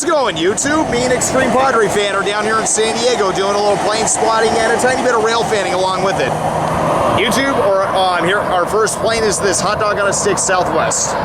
How's it going, YouTube? Me and Extreme Padre Fan are down here in San Diego doing a little plane spotting and a tiny bit of rail fanning along with it. YouTube, I'm here. Our first plane is this hot dog on a stick Southwest.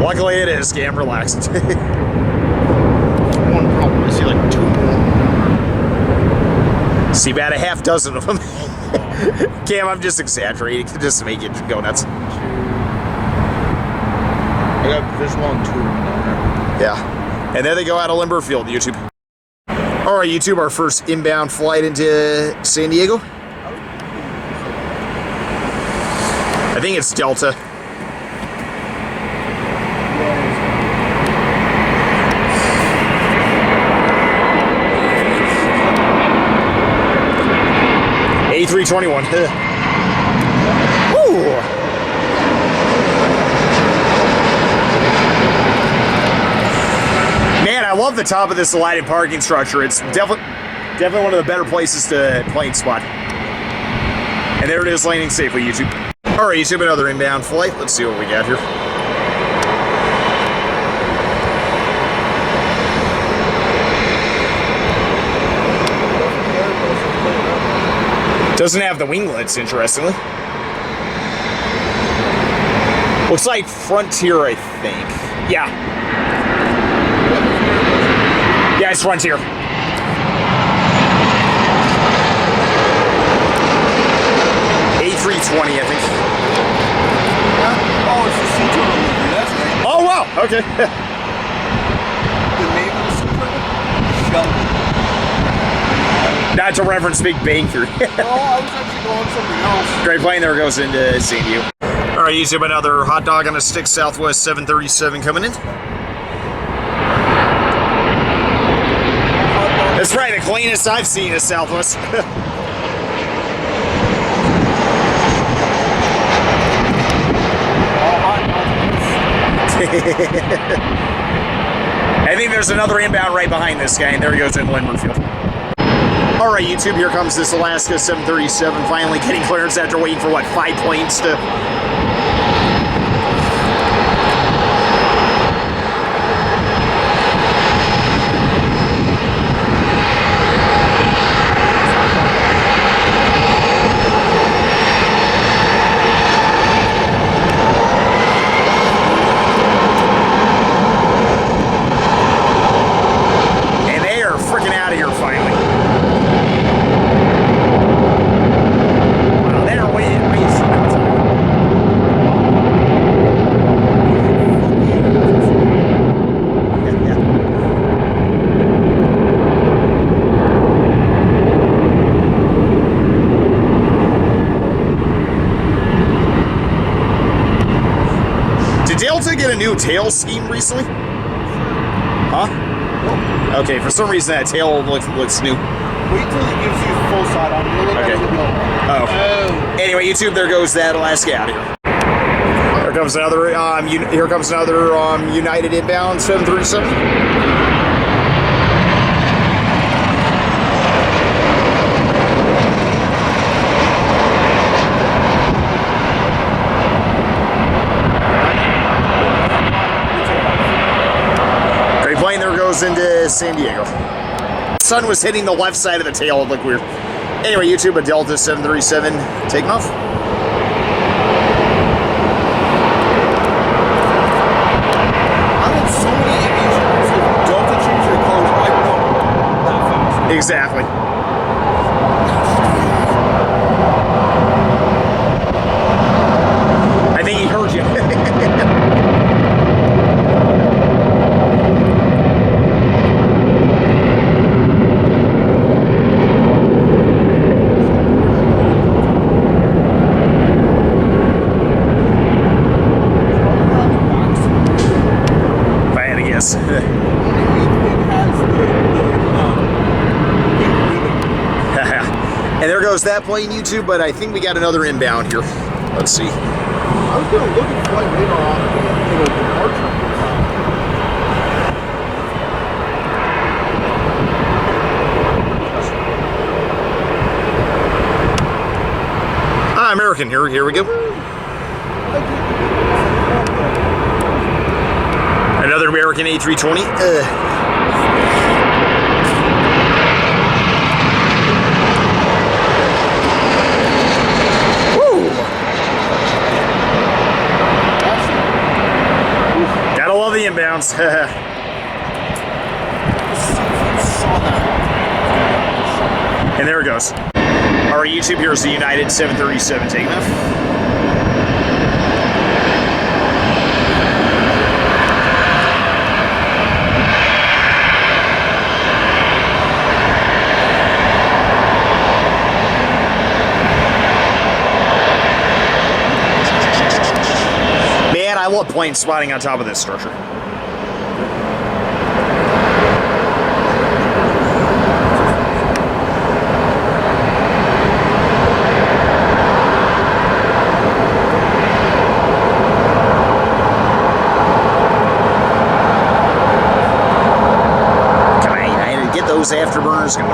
Luckily it is, Cam, relax. One problem, I see like 2 more. See about a half dozen of them. Cam, I'm just exaggerating just to make it go nuts. I got visual on 2 of them down there. Yeah. And there they go out of Limberfield, YouTube. Alright, YouTube, our first inbound flight into San Diego. I think it's Delta. A321. Woo! Man, I love the top of this lighted parking structure. It's definitely one of the better places to plane spot. And there it is, landing safely, YouTube. All right, YouTube, another inbound flight. Let's see what we got here. Doesn't have the winglets, interestingly. Looks like Frontier, I think. Yeah. Yeah, it's Frontier. A320, I think. Oh, it's the C2 delivery, that's right. Oh, wow, okay. The name of the C2? Sheldon. Not to reference Big Bang Theory. Oh, I was actually going something else. Great plane, there goes into San Diego. All right, YouTube, another hot dog on a stick Southwest 737 coming in. That's right, the cleanest I've seen is Southwest. I think there's another inbound right behind this guy, and there he goes in Limberfield. All right, YouTube, here comes this Alaska 737, finally getting clearance after waiting for, what, 5 planes to... And they are freaking out of here, finally. Delta get a new tail scheme recently? Huh? Okay, for some reason that tail looks new. Wait till it gives you full side on. You'll look at it and go, oh. Anyway, YouTube, there goes that Alaska out of here. Here comes another. United inbound 737. Into San Diego. The sun was hitting the left side of the tail. It looked weird. Anyway, YouTube, a Delta 737 taking off. I'm in so many aviation. If Delta change their colors, I know that fast. Exactly. I think he heard you. And there goes that plane, YouTube, but I think we got another inbound here. Let's see. I was going to look at flight radar on the departure. American, here we go. Another American A320. Woo! Gotta love the inbounds. And there it goes. All right, YouTube, here's the United 737 taking off. Man, I love plane spotting on top of this structure. Those afterburners going.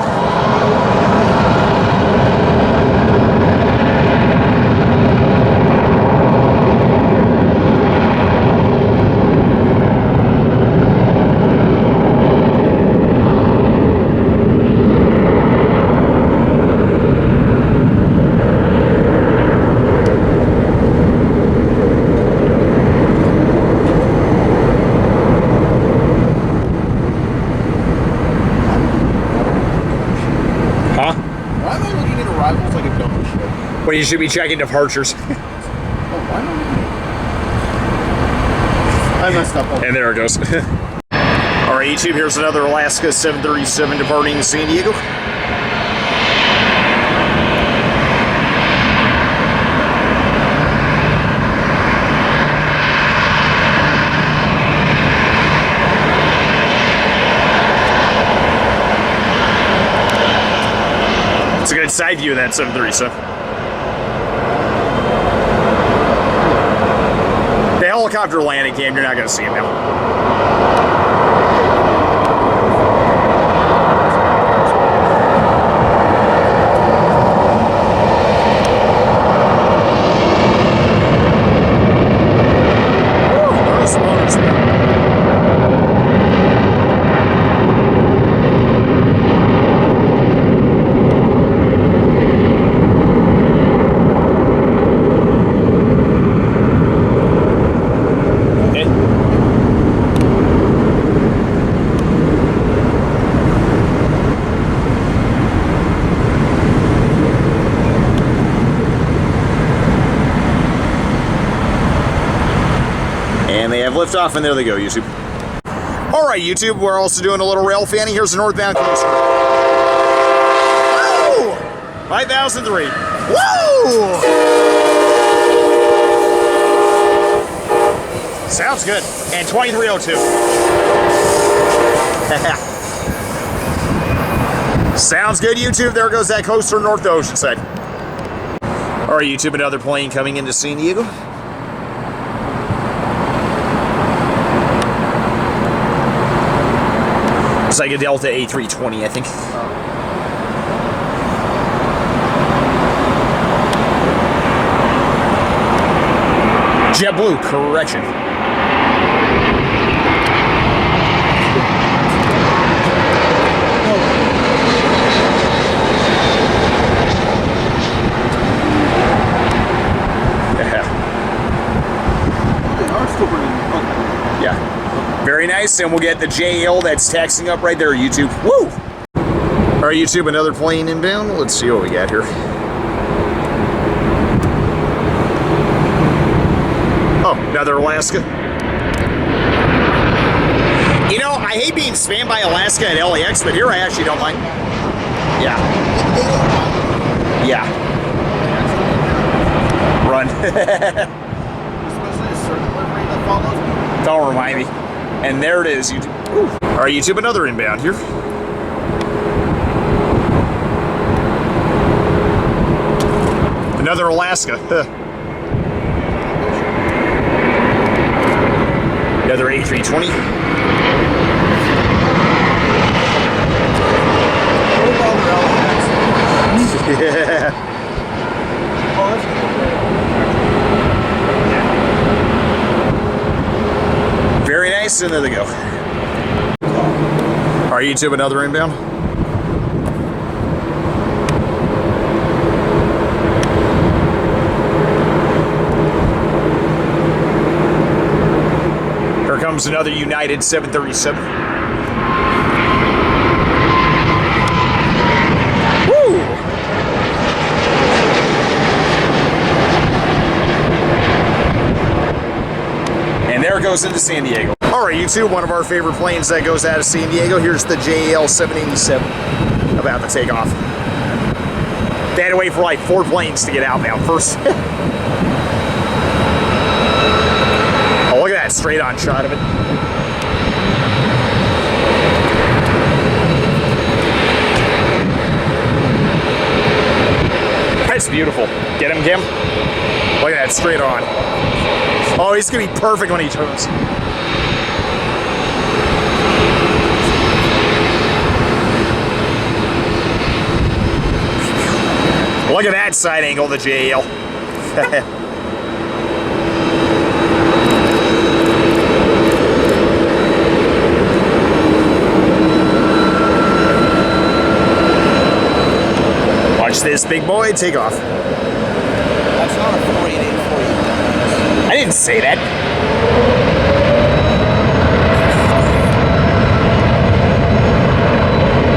When you should be checking departures. Oh, why not? I messed up. And there it goes. All right, YouTube, here's another Alaska 737 departing San Diego. It's a good side view of that 737. Helicopter landing cam, you're not going to see it now. And they have liftoff, and there they go, YouTube. All right, YouTube, we're also doing a little Railfanning. Here's the northbound coaster. Woo! 5003. Woo! Sounds good. And 2302. Sounds good, YouTube. There goes that coaster north to Oceanside. All right, YouTube, another plane coming into San Diego. It's like a Delta A320, I think. JetBlue, correction. Yeah. Very nice, and we'll get the JL that's taxing up right there, YouTube. Woo! All right, YouTube, another plane inbound. Let's see what we got here. Oh, another Alaska. You know, I hate being spammed by Alaska at LAX, but here I actually don't mind. Yeah. Yeah. Run. Especially a certain livery that follows me. Don't remind me. And there it is, YouTube. Ooh. All right, YouTube, another inbound here. Another Alaska. Another A320. Yeah. Very nice, and there they go. Are YouTube another inbound? Here comes another United 737. Woo! And there it goes into San Diego. All right, YouTube, one of our favorite planes that goes out of San Diego. Here's the JAL 787 about to take off. They had to wait for like 4 planes to get outbound first. Oh, look at that straight on shot of it. That's beautiful. Get him, Kim. Look at that straight on. Oh, he's gonna be perfect when he turns. Look at that side angle of the JAL. Watch this big boy take off. That's not a 488. I didn't say that.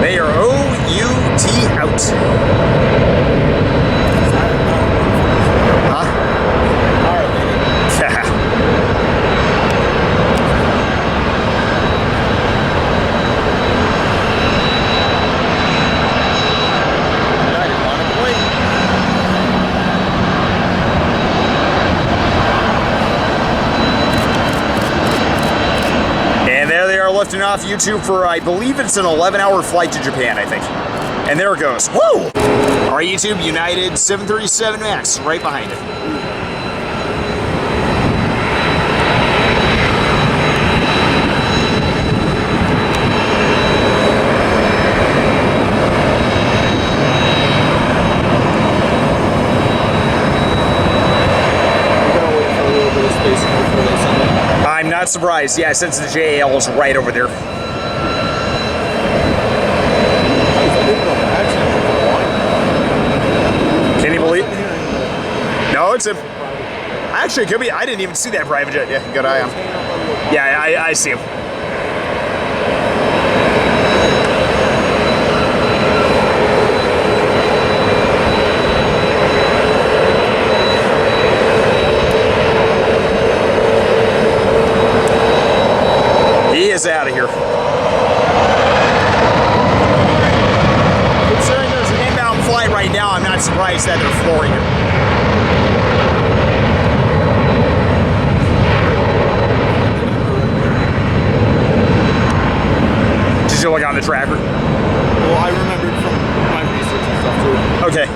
They are OUT out. Huh? Lifting off YouTube for, I believe it's an 11-hour flight to Japan, I think. And there it goes. Woo! All right, YouTube, United 737 MAX right behind it. I'm not surprised, yeah, since the JAL is right over there. Can you believe it? No, it's a... Actually, it could be. I didn't even see that private jet. Yeah, good eye on him. Yeah, I see him. He is out of here. Considering there's an inbound flight right now, I'm not surprised that they're flooring it. Did you look on the tracker? Well, I remembered from my research and stuff too. Okay.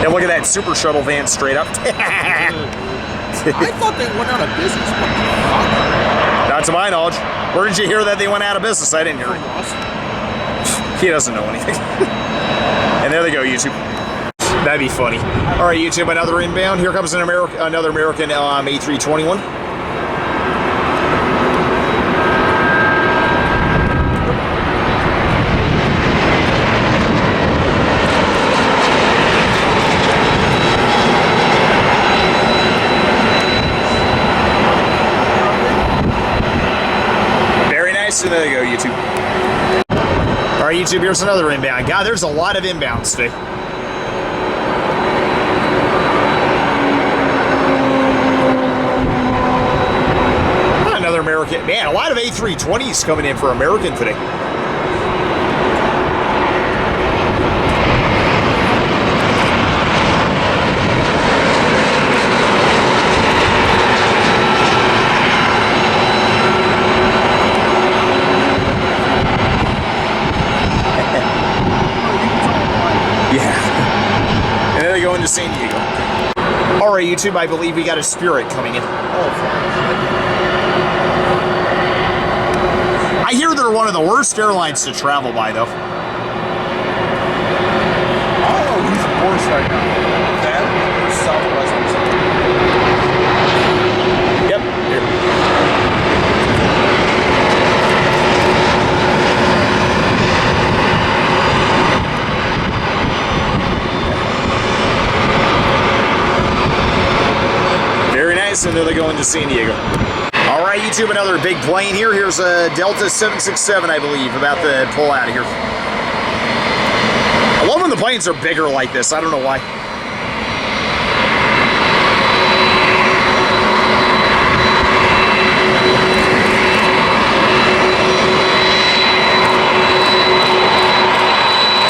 And look at that super shuttle van straight up. I thought they went out of business. What the fuck? Not to my knowledge. Where did you hear that they went out of business? I didn't hear it. He doesn't know anything. And there they go, YouTube. That'd be funny. All right, YouTube, another inbound. Here comes another American A321. So there you go, YouTube. All right, YouTube, here's another inbound. God, there's a lot of inbounds today. Another American. Man, a lot of A320s coming in for American today. San Diego. All right, YouTube, I believe we got a Spirit coming in. Oh, I hear they're one of the worst airlines to travel by, though. I don't know who's worse right now. That or Southwest or something. Yep. Here. Very nice, and there they go into San Diego. All right, YouTube, another big plane here. Here's a Delta 767, I believe, about to pull out of here. I love when the planes are bigger like this. I don't know why.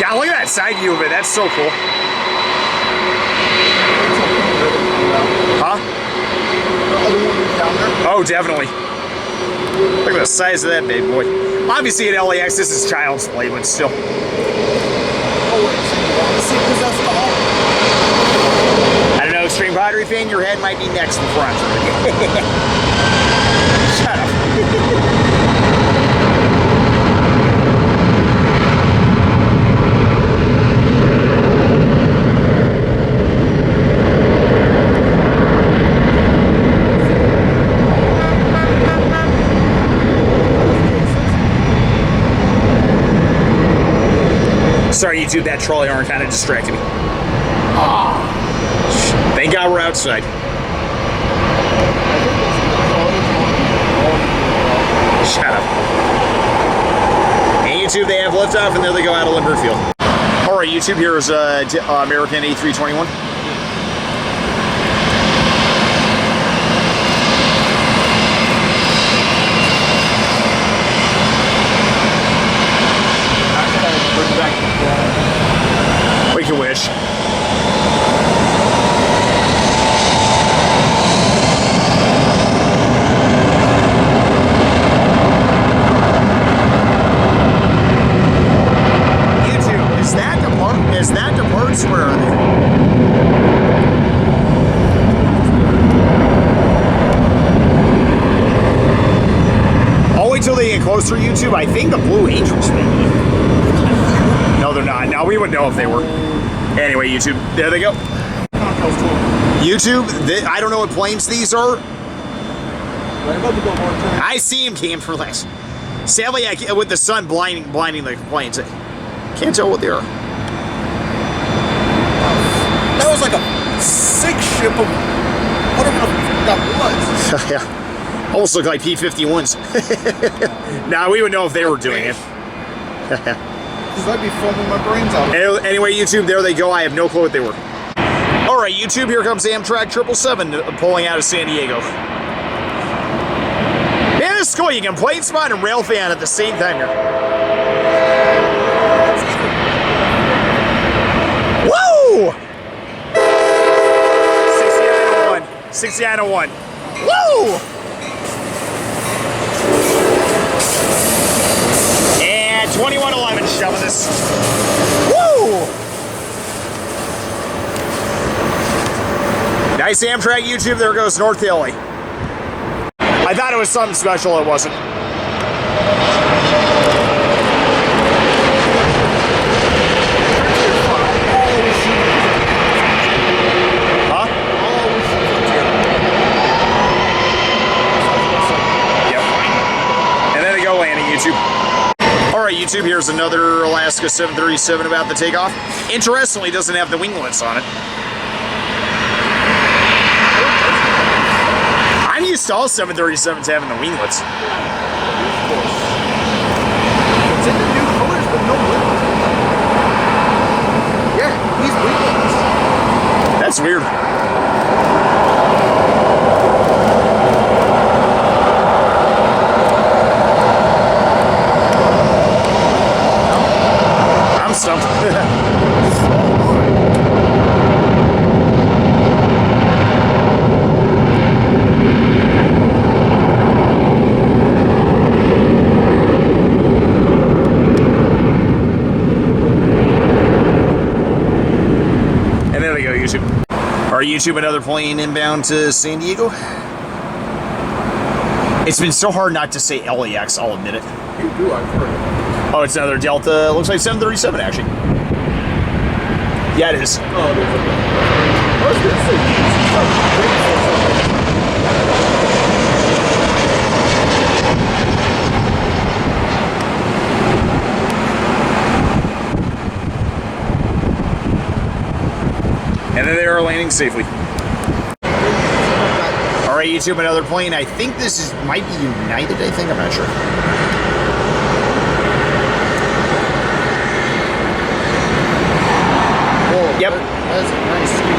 God, look at that side view of it. That's so cool. Huh? Oh, definitely. Look at the size of that big boy. Obviously at LAX, this is child's play, but still. I don't know, Extreme Padre fan, your head might be next in front. Shut up. Sorry, YouTube, that trolley horn kind of distracted me. Thank God we're outside. Shut up. And YouTube, they have liftoff, and there they go out of Limber Field. All right, YouTube, here's American A321. We can wish. YouTube, is that depart square? Are they? I'll wait till they get closer, YouTube. I think the Blue Angels maybe. No, they're not. Now we would know if they were. Anyway, YouTube, there they go. YouTube, I don't know what planes these are. I see him came for less. Sadly, with the sun blinding the planes, I can't tell what they are. That was like a sick ship of whatever that was. Yeah, almost look like P-51s. Nah, we would know if they were doing it. Because I'd be foaming my brains out. Anyway, YouTube, there they go. I have no clue what they were. All right, YouTube, here comes Amtrak 777 pulling out of San Diego. Man, it's cool. You can plane spot and rail fan at the same time here. Woo! 6901. 6901. Woo! And 2111 shoving this. Woo! Nice Amtrak, YouTube. There goes North Hilly. I thought it was something special. It wasn't. Huh? Yep. And then they go landing, YouTube. All right, YouTube. Here's another Alaska 737 about the takeoff. Interestingly, doesn't have the winglets on it. I'm used to all 737s having the winglets. It's in the new colors, but no winglets. Yeah, he's winglets. That's weird. I'm stumped. YouTube, another plane inbound to San Diego. It's been so hard not to say LAX, I'll admit it. You do, I've heard it. Oh, it's another Delta. Looks like 737, actually. Yeah, it is. Oh, there's a... I was going to say, and then they are landing safely. All right, YouTube, another plane. I think this is might be United, I think. I'm not sure. oh, Yep. That's a nice scheme.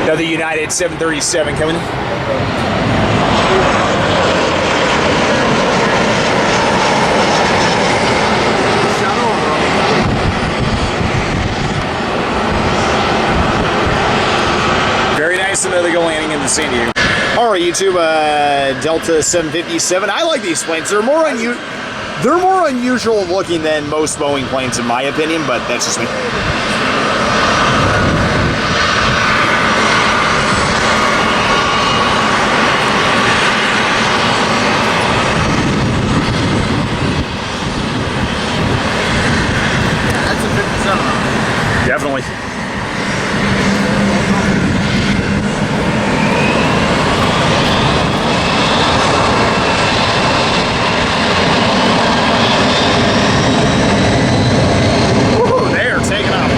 Another United 737 coming in. Very nice, another go landing into San Diego. All right, YouTube, Delta 757. I like these planes. They're more unusual looking than most Boeing planes, in my opinion, but that's just me. That's a 57. Definitely. Woohoo, they are taking off.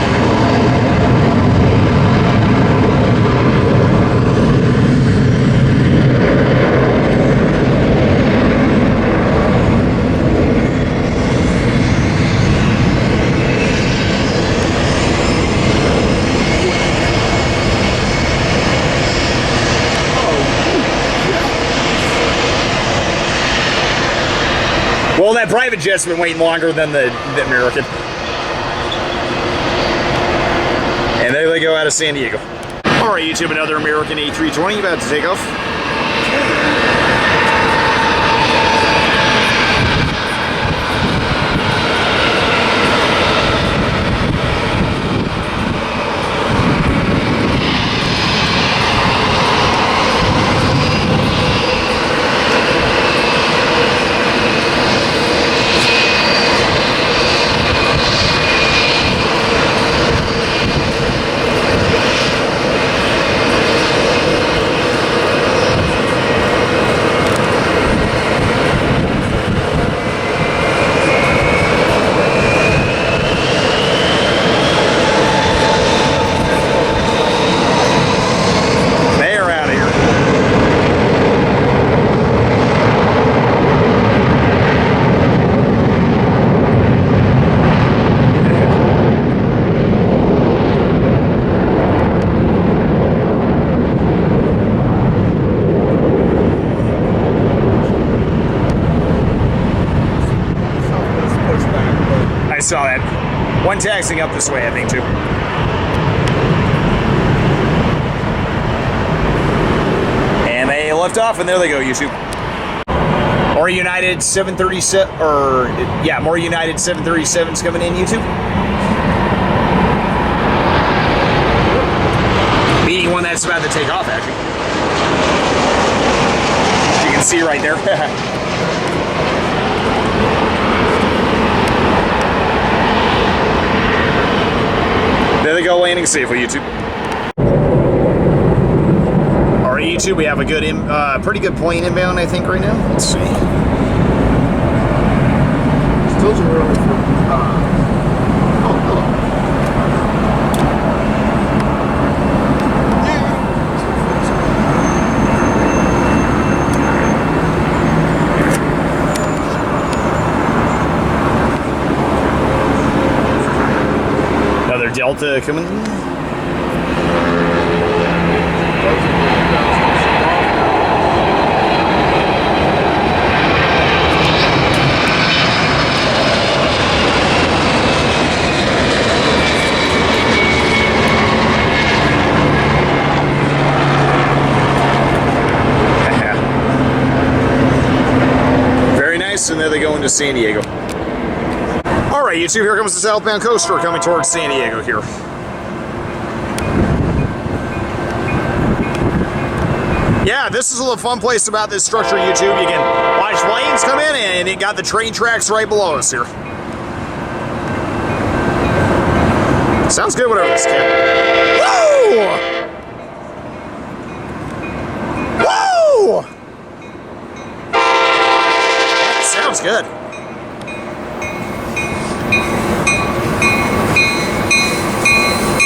Well, that private jet's been waiting longer than the American. And there they go out of San Diego. All right, YouTube, another American A320 about to take off. They are out of here. I saw that. One taxiing up this way, I think, too. And they left off, and there they go, YouTube. More United 737, or yeah, more United 737s coming in, YouTube. Meeting one that's about to take off, actually. You can see right there. There they go, landing safely, YouTube. All right, YouTube, we have a good, pretty good plane inbound, I think, right now. Let's see. Still too early for... oh, hello. Another Delta coming in. Very nice, and there they go into San Diego. All right, YouTube, here comes the southbound coaster coming towards San Diego here. Yeah, this is a little fun place about this structure, YouTube. You can watch planes come in, and it got the train tracks right below us here. Sounds good, whatever this can. Whoa! Whoa! That sounds good.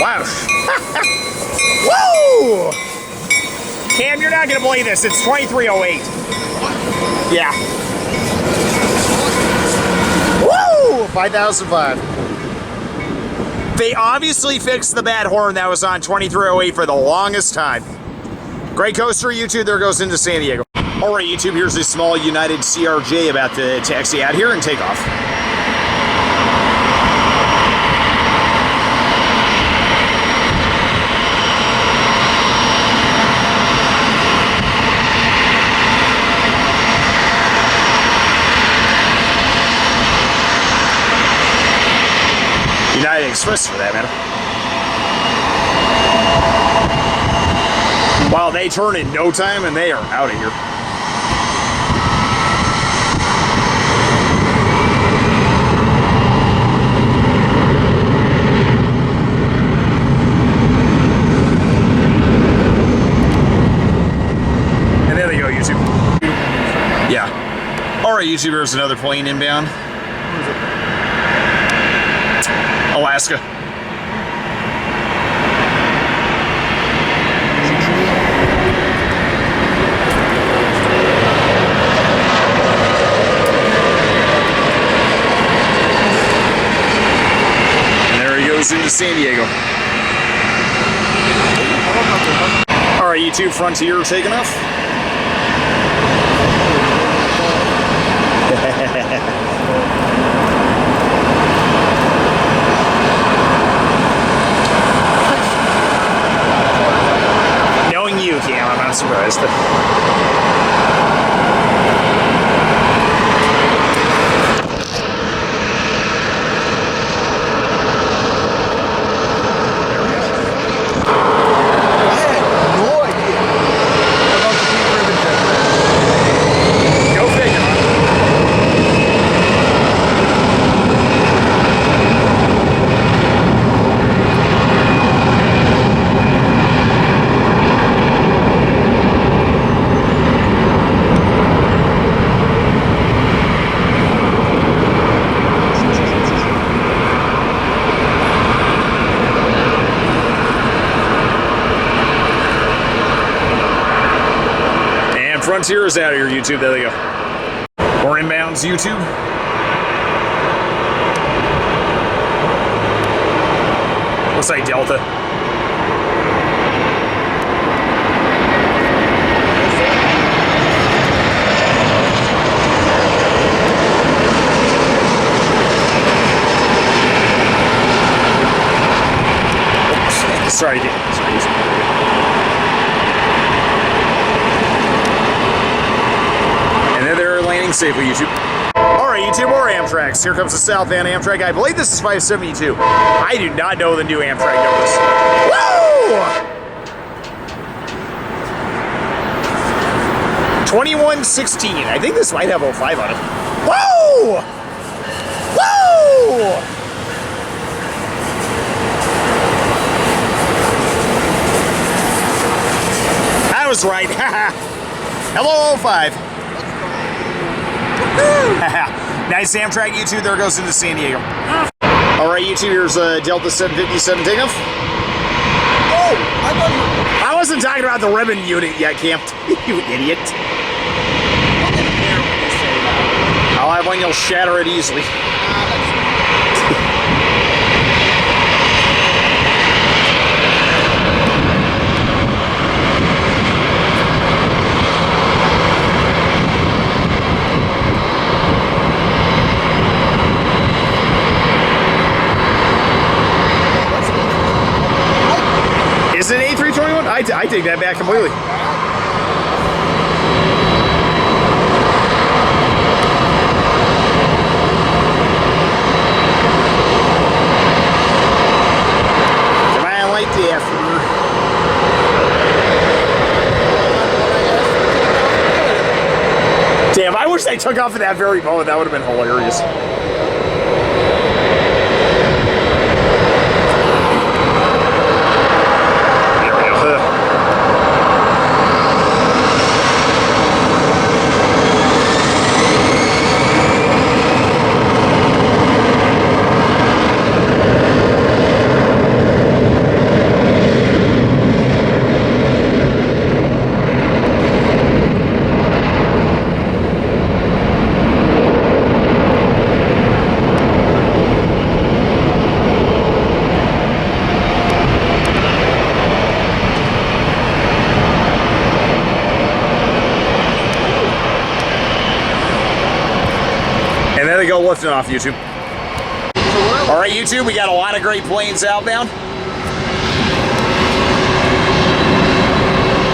Wow. Whoa! Cam, you're not gonna believe this. It's 2308. Yeah. Woo! 5005. They obviously fixed the bad horn that was on 2308 for the longest time. Great coaster, YouTube. There goes into San Diego. All right, YouTube. Here's a small United CRJ about to taxi out here and take off. United Express for that matter. Wow, they turn in no time and they are out of here. And there they go, YouTube. Yeah. Alright, YouTube, there's another plane inbound. Alaska. And there he goes into San Diego. All right, YouTube, Frontier taking off. You, Cam, I'm not surprised. Frontier is out of here, YouTube. There they go. Or inbounds, YouTube. Looks like Delta. Oops. Sorry. They're landing safely, YouTube. All right, YouTube, more Amtraks. Here comes the southbound Amtrak. I believe this is 572. I do not know the new Amtrak numbers. Woo! 2116. I think this might have 05 on it. Woo! Woo! I was right. Hello, 05. Nice Amtrak, YouTube. There goes into San Diego. All right, YouTube. Here's a Delta 757 takeoff. Oh, I thought you were... I wasn't talking about the ribbon unit yet, Camp. You idiot. I'll have one. You'll shatter it easily. Is it A321? I take that back completely. Come on, light the F. Damn, I wish they took off at that very moment. That would have been hilarious. There we go. And there they go, lifting off, YouTube. All right, YouTube, we got a lot of great planes outbound.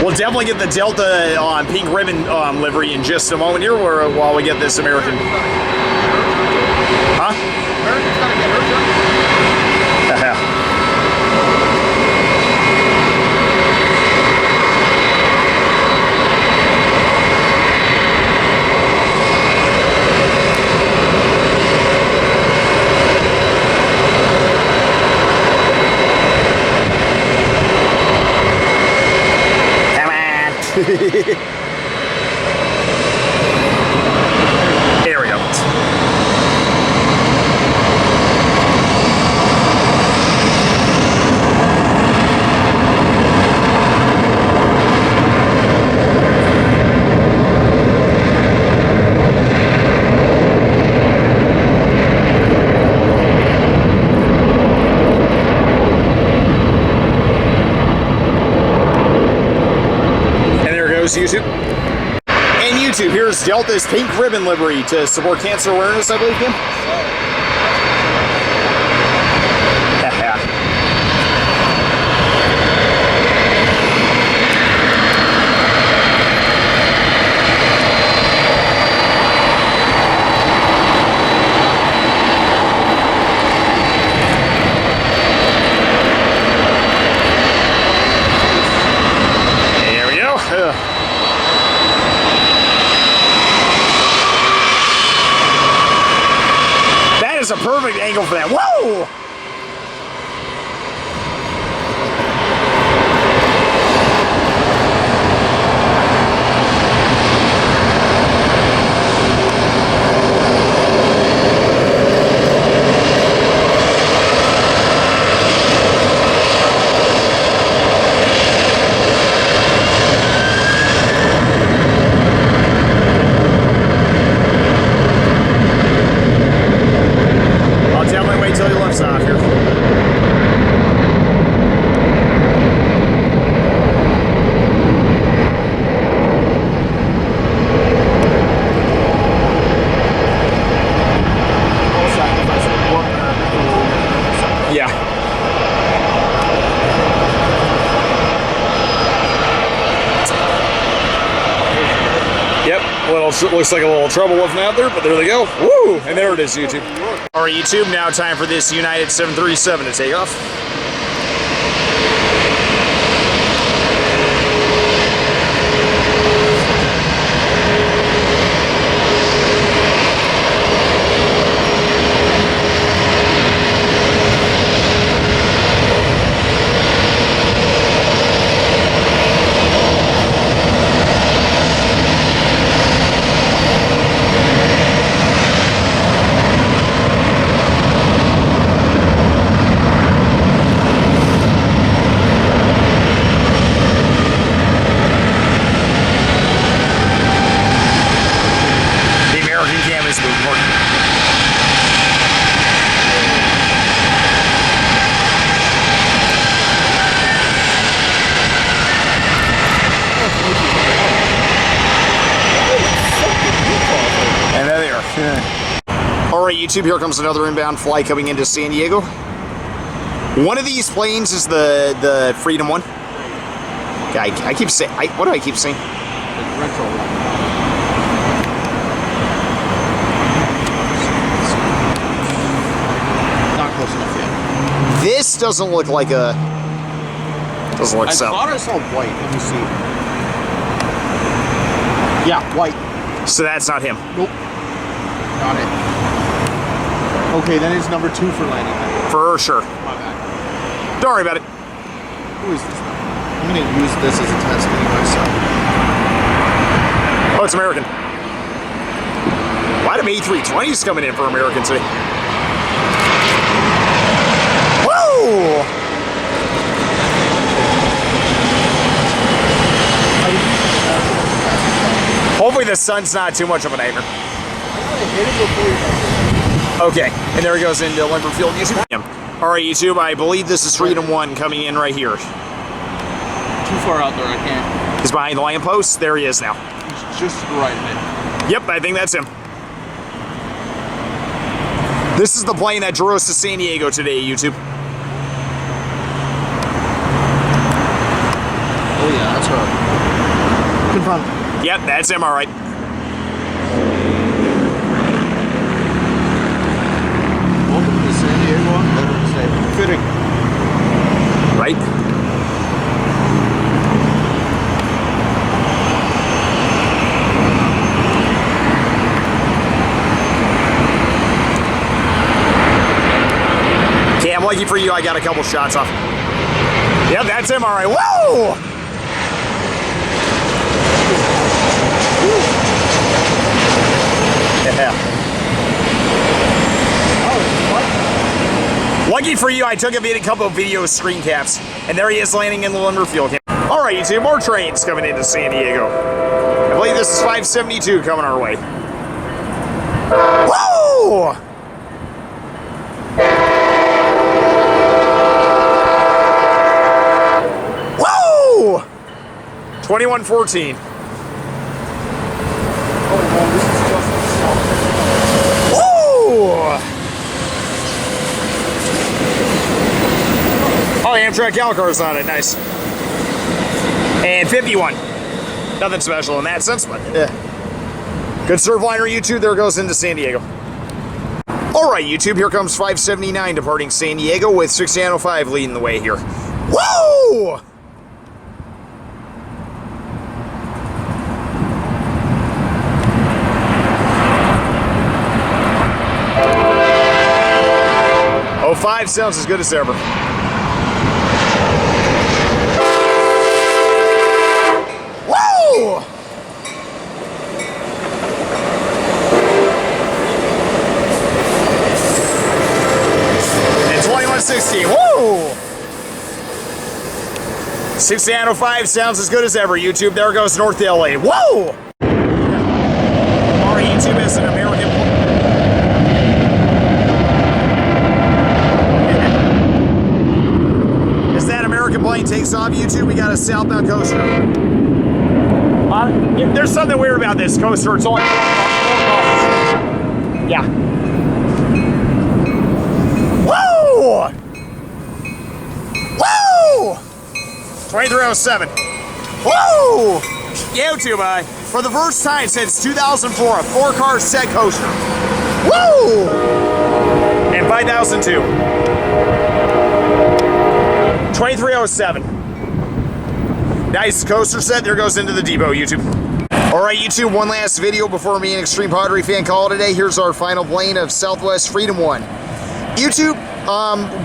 We'll definitely get the Delta pink ribbon livery in just a moment here, while we get this American. Huh? American's gotta get her done. Here we go. YouTube. And YouTube, here's Delta's pink ribbon livery to support cancer awareness, I believe, Kim. There we go. That is a perfect angle for that. Whoa! I'll definitely wait till he lifts off here. Yeah. Yep. Well, it looks like a little trouble lifting out there, but there they go. Woo! And there it is, YouTube. All right, YouTube. Now time for this United 737 to take off. And there they are. All right, YouTube, here comes another inbound flight coming into San Diego. One of these planes is the Freedom one. I keep saying, what do I keep saying? Rental. Not close enough yet. This doesn't look like a... Doesn't look so. I thought I saw white. Let me see. Yeah, white. So that's not him. Nope. Not it. Okay, then it's number 2 for landing. For sure. My bad. Don't worry about it. Who is this? I'm gonna use this as a test anyway, so. Oh, it's American. A lot of A320s coming in for American today. Whoa! Hopefully the sun's not too much of a nightmare. Okay, and there he goes into Limberfield, YouTube. All right, YouTube, I believe this is Freedom 1 coming in right here. Too far out there, I can't. He's behind the lamppost. There he is now. He's just to the right of it. Yep, I think that's him. This is the plane that drew us to San Diego today, YouTube. Oh yeah, that's her. Confirmed. Yep, that's him, all right. Welcome to San Diego. Welcome to say fitting. Right? Okay, I'm lucky for you, I got a couple shots off. Yep, that's him, all right. Whoa! Yeah. Lucky for you, I took a couple of video screen caps, and there he is landing in the Limberfield. All right, YouTube, more trains coming into San Diego. I believe this is 572 coming our way. Whoa! Whoa! 2114. Oh, Amtrak Calcar's on it, nice. And 51. Nothing special in that sense, but yeah. Good Surfliner, YouTube, there goes into San Diego. All right, YouTube, here comes 579 departing San Diego with 6905 leading the way here. Whoa! Oh, 05 sounds as good as ever. Whoa! And 2116. Whoa! 6905 sounds as good as ever. YouTube, there goes North LA. Whoa! Our YouTube is an American. As that American plane takes off, YouTube, we got a southbound coaster. There's something weird about this coaster. It's only 4 cars. Yeah. Woo! Woo! 2307. Woo! YouTube, for the first time since 2004, a 4-car set coaster. Woo! And 5002. 2307. Nice coaster set. There goes into the depot, YouTube. All right, YouTube, one last video before me and Extreme Padre fan call it today. Here's our final plane of Southwest Freedom 1. YouTube,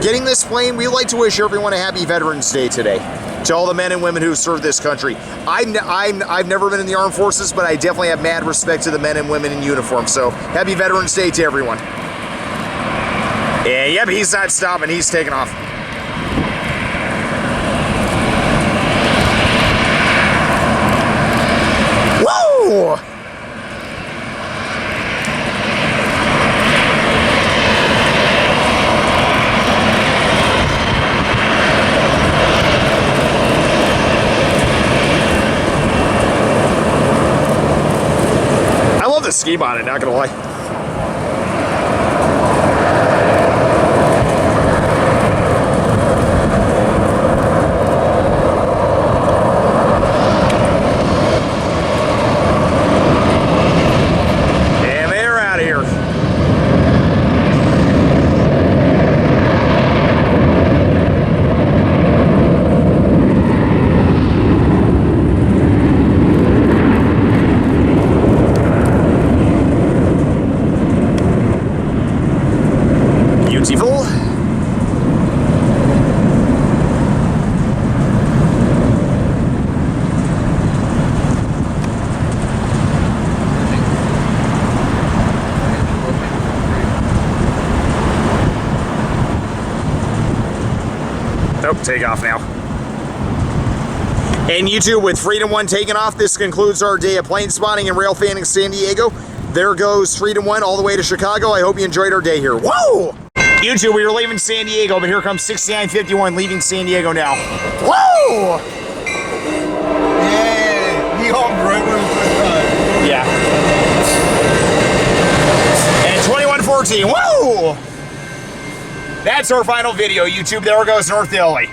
getting this plane, we'd like to wish everyone a happy Veterans Day today. To all the men and women who serve this country. I've never been in the armed forces, but I definitely have mad respect to the men and women in uniform. So, happy Veterans Day to everyone. Yeah, but he's not stopping. He's taking off. Whoa! I love the scheme on it, not gonna lie. Nope, take off now. And YouTube, with Freedom 1 taking off, this concludes our day of plane spotting and rail fanning San Diego. There goes Freedom 1 all the way to Chicago. I hope you enjoyed our day here. Whoa! YouTube, we were leaving San Diego, but here comes 6951 leaving San Diego now. Whoa! Yeah, he hopped right when he first got. Yeah. And 2114, whoa! That's our final video, YouTube. There goes North Italy.